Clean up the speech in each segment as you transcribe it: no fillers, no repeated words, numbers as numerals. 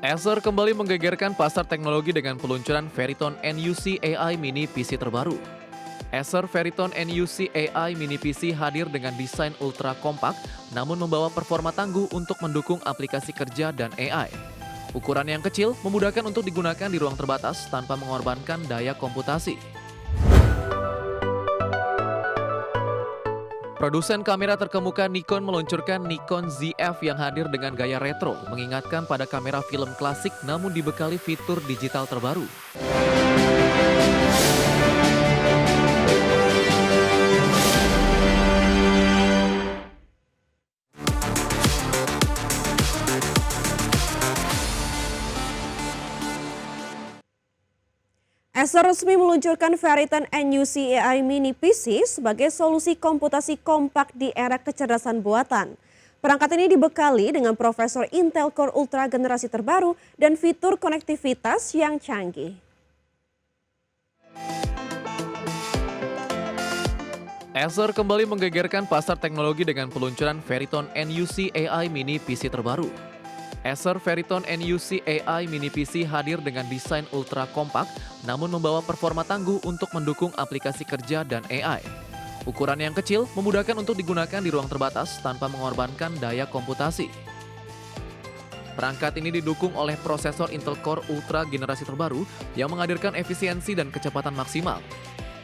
Acer kembali menggegerkan pasar teknologi dengan peluncuran Veriton NUC AI Mini PC terbaru. Acer Veriton NUC AI Mini PC hadir dengan desain ultra kompak, namun membawa performa tangguh untuk mendukung aplikasi kerja dan AI. Ukuran yang kecil memudahkan untuk digunakan di ruang terbatas tanpa mengorbankan daya komputasi. Produsen kamera terkemuka Nikon meluncurkan Nikon ZF yang hadir dengan gaya retro, mengingatkan pada kamera film klasik namun dibekali fitur digital terbaru. Acer resmi meluncurkan Veriton NUC AI Mini PC sebagai solusi komputasi kompak di era kecerdasan buatan. Perangkat ini dibekali dengan prosesor Intel Core Ultra generasi terbaru dan fitur konektivitas yang canggih. Acer kembali menggegerkan pasar teknologi dengan peluncuran Veriton NUC AI Mini PC terbaru. Acer Veriton NUC AI Mini PC hadir dengan desain ultra kompak, namun membawa performa tangguh untuk mendukung aplikasi kerja dan AI. Ukuran yang kecil memudahkan untuk digunakan di ruang terbatas tanpa mengorbankan daya komputasi. Perangkat ini didukung oleh prosesor Intel Core Ultra generasi terbaru yang menghadirkan efisiensi dan kecepatan maksimal.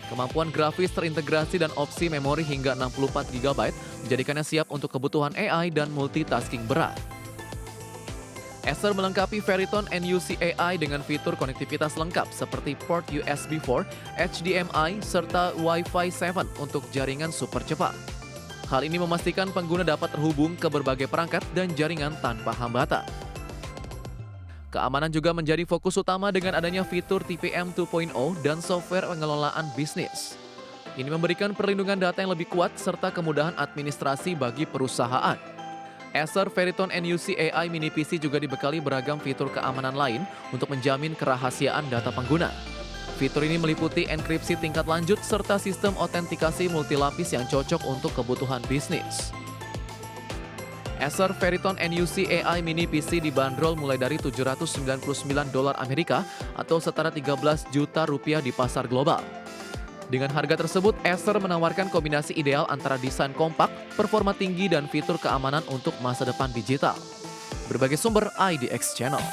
Kemampuan grafis terintegrasi dan opsi memori hingga 64 GB menjadikannya siap untuk kebutuhan AI dan multitasking berat. Acer melengkapi Veriton NUC AI dengan fitur konektivitas lengkap seperti port USB 4, HDMI, serta Wi-Fi 7 untuk jaringan super cepat. Hal ini memastikan pengguna dapat terhubung ke berbagai perangkat dan jaringan tanpa hambatan. Keamanan juga menjadi fokus utama dengan adanya fitur TPM 2.0 dan software pengelolaan bisnis. Ini memberikan perlindungan data yang lebih kuat serta kemudahan administrasi bagi perusahaan. Acer Veriton NUC AI Mini PC juga dibekali beragam fitur keamanan lain untuk menjamin kerahasiaan data pengguna. Fitur ini meliputi enkripsi tingkat lanjut serta sistem autentikasi multilapis yang cocok untuk kebutuhan bisnis. Acer Veriton NUC AI Mini PC dibanderol mulai dari $799 Amerika atau setara 13 juta rupiah di pasar global. Dengan harga tersebut, Acer menawarkan kombinasi ideal antara desain kompak, performa tinggi, dan fitur keamanan untuk masa depan digital. Berbagai sumber IDX Channel.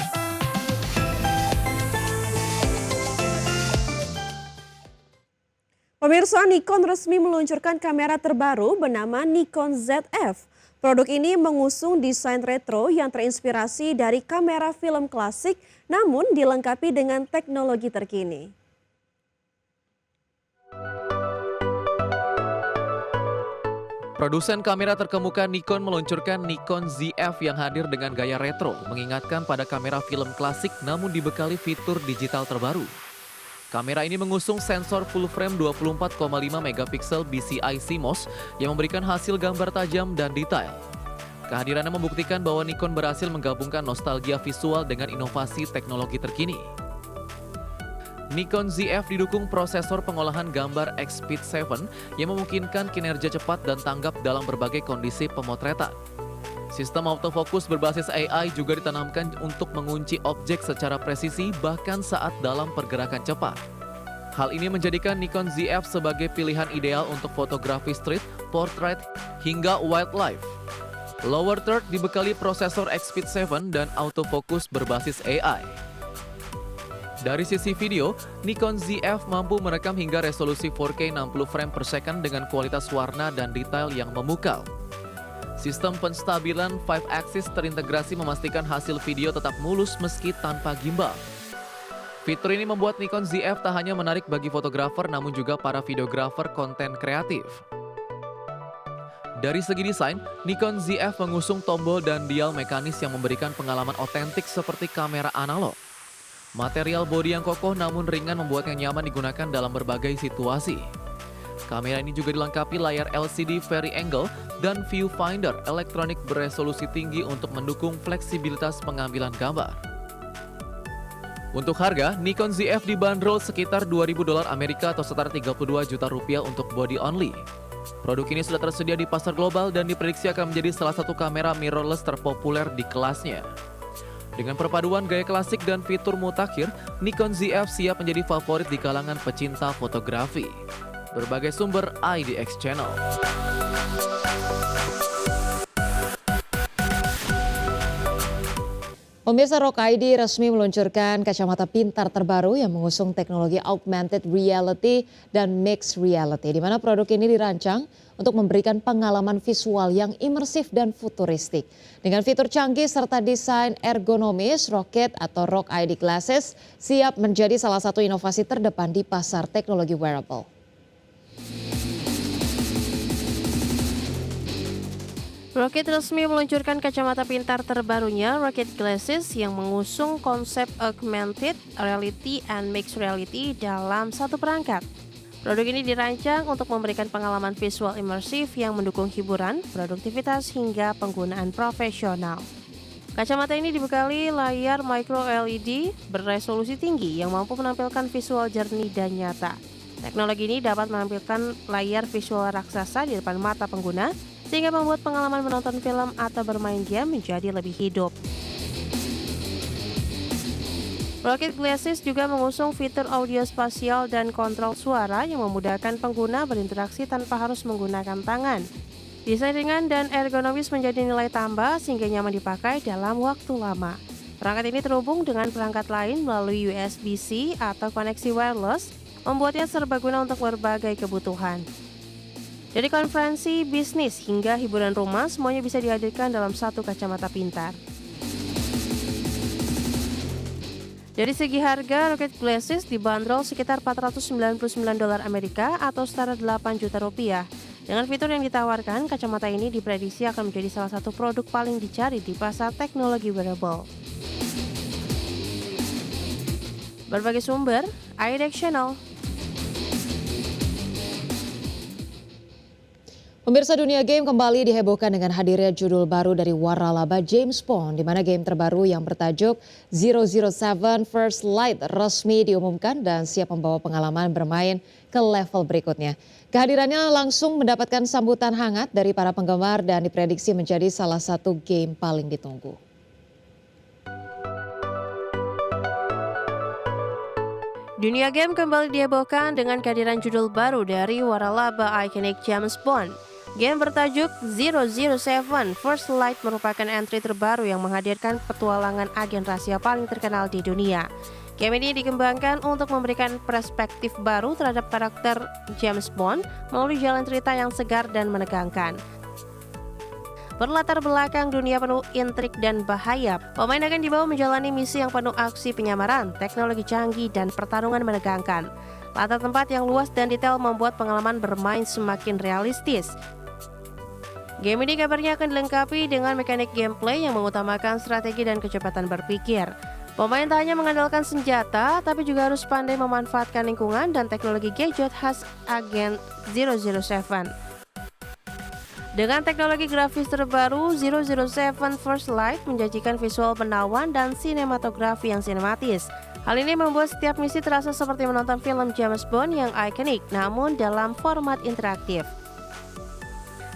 Pemirsa, Nikon resmi meluncurkan kamera terbaru bernama Nikon ZF. Produk ini mengusung desain retro yang terinspirasi dari kamera film klasik namun dilengkapi dengan teknologi terkini. Produsen kamera terkemuka Nikon meluncurkan Nikon ZF yang hadir dengan gaya retro, mengingatkan pada kamera film klasik namun dibekali fitur digital terbaru. Kamera ini mengusung sensor full frame 24,5 megapiksel BCI CMOS yang memberikan hasil gambar tajam dan detail. Kehadirannya membuktikan bahwa Nikon berhasil menggabungkan nostalgia visual dengan inovasi teknologi terkini. Nikon ZF didukung prosesor pengolahan gambar X-Speed 7 yang memungkinkan kinerja cepat dan tanggap dalam berbagai kondisi pemotretan. Sistem autofokus berbasis AI juga ditanamkan untuk mengunci objek secara presisi bahkan saat dalam pergerakan cepat. Hal ini menjadikan Nikon ZF sebagai pilihan ideal untuk fotografi street, portrait, hingga wildlife. Lower third dibekali prosesor X-Speed 7 dan autofokus berbasis AI. Dari sisi video, Nikon ZF mampu merekam hingga resolusi 4K 60 frame per second dengan kualitas warna dan detail yang memukau. Sistem penstabilan 5-axis terintegrasi memastikan hasil video tetap mulus meski tanpa gimbal. Fitur ini membuat Nikon ZF tak hanya menarik bagi fotografer namun juga para videografer konten kreatif. Dari segi desain, Nikon ZF mengusung tombol dan dial mekanis yang memberikan pengalaman otentik seperti kamera analog. Material bodi yang kokoh namun ringan membuatnya nyaman digunakan dalam berbagai situasi. Kamera ini juga dilengkapi layar LCD vari angle dan viewfinder elektronik beresolusi tinggi untuk mendukung fleksibilitas pengambilan gambar. Untuk harga, Nikon ZF dibanderol sekitar $2.000 Amerika atau setara 32 juta rupiah untuk body only. Produk ini sudah tersedia di pasar global dan diprediksi akan menjadi salah satu kamera mirrorless terpopuler di kelasnya. Dengan perpaduan gaya klasik dan fitur mutakhir, Nikon ZF siap menjadi favorit di kalangan pecinta fotografi. Berbagai sumber IDX Channel. Pemirsa, Rock ID resmi meluncurkan kacamata pintar terbaru yang mengusung teknologi augmented reality dan mixed reality, di mana produk ini dirancang untuk memberikan pengalaman visual yang imersif dan futuristik. Dengan fitur canggih serta desain ergonomis, Rocket atau Rock ID Glasses siap menjadi salah satu inovasi terdepan di pasar teknologi wearable. Rocket resmi meluncurkan kacamata pintar terbarunya, Rocket Glasses, yang mengusung konsep augmented reality and mixed reality dalam satu perangkat. Produk ini dirancang untuk memberikan pengalaman visual imersif yang mendukung hiburan, produktivitas, hingga penggunaan profesional. Kacamata ini dibekali layar micro LED beresolusi tinggi yang mampu menampilkan visual jernih dan nyata. Teknologi ini dapat menampilkan layar visual raksasa di depan mata pengguna, sehingga membuat pengalaman menonton film atau bermain game menjadi lebih hidup. Rocket Glasses juga mengusung fitur audio spasial dan kontrol suara yang memudahkan pengguna berinteraksi tanpa harus menggunakan tangan. Desain ringan dan ergonomis menjadi nilai tambah sehingga nyaman dipakai dalam waktu lama. Perangkat ini terhubung dengan perangkat lain melalui USB-C atau koneksi wireless, membuatnya serbaguna untuk berbagai kebutuhan. Dari konferensi bisnis hingga hiburan rumah, semuanya bisa dihadirkan dalam satu kacamata pintar. Dari segi harga, Rocket Glasses dibanderol sekitar $499 Amerika atau setara 8 juta rupiah. Dengan fitur yang ditawarkan, kacamata ini diprediksi akan menjadi salah satu produk paling dicari di pasar teknologi wearable. Berbagai sumber, IDX Channel. Pemirsa, dunia game kembali dihebohkan dengan hadirnya judul baru dari waralaba James Bond, di mana game terbaru yang bertajuk 007 First Light resmi diumumkan dan siap membawa pengalaman bermain ke level berikutnya. Kehadirannya langsung mendapatkan sambutan hangat dari para penggemar dan diprediksi menjadi salah satu game paling ditunggu. Dunia game kembali dihebohkan dengan kehadiran judul baru dari waralaba ikonik James Bond. Game bertajuk 007 First Light merupakan entry terbaru yang menghadirkan petualangan agen rahasia paling terkenal di dunia. Game ini dikembangkan untuk memberikan perspektif baru terhadap karakter James Bond melalui jalan cerita yang segar dan menegangkan. Berlatar belakang dunia penuh intrik dan bahaya, pemain akan dibawa menjalani misi yang penuh aksi penyamaran, teknologi canggih, dan pertarungan menegangkan. Latar tempat yang luas dan detail membuat pengalaman bermain semakin realistis. Game ini kabarnya akan dilengkapi dengan mekanik gameplay yang mengutamakan strategi dan kecepatan berpikir. Pemain tak hanya mengandalkan senjata, tapi juga harus pandai memanfaatkan lingkungan dan teknologi gadget khas agen 007. Dengan teknologi grafis terbaru, 007 First Light menjanjikan visual menawan dan sinematografi yang sinematis. Hal ini membuat setiap misi terasa seperti menonton film James Bond yang ikonik, namun dalam format interaktif.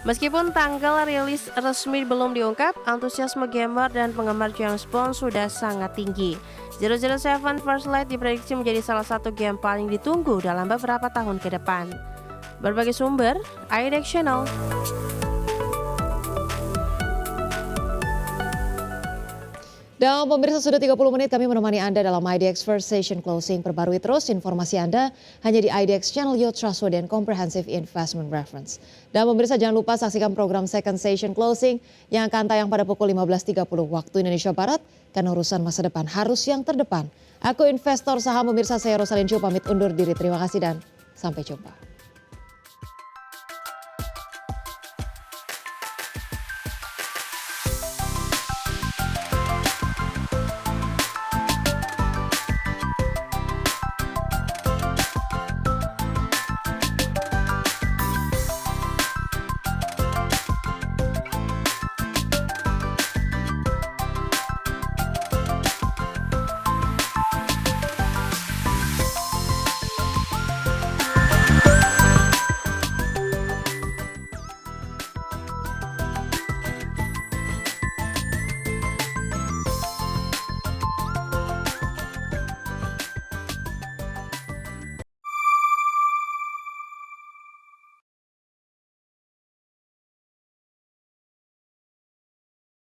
Meskipun tanggal rilis resmi belum diungkap, antusiasme gamer dan penggemar James Bond sudah sangat tinggi. 007 First Light diprediksi menjadi salah satu game paling ditunggu dalam beberapa tahun ke depan. Berbagai sumber, IDX Channel. Dan pemirsa, sudah 30 menit kami menemani Anda dalam IDX First Session Closing. Perbarui terus informasi Anda hanya di IDX Channel, your trustworthy and comprehensive investment reference. Dan pemirsa, jangan lupa saksikan program Second Session Closing yang akan tayang pada pukul 15.30 waktu Indonesia Barat, karena urusan masa depan harus yang terdepan. Aku investor saham, pemirsa, saya Rosalin Chu pamit undur diri. Terima kasih dan sampai jumpa.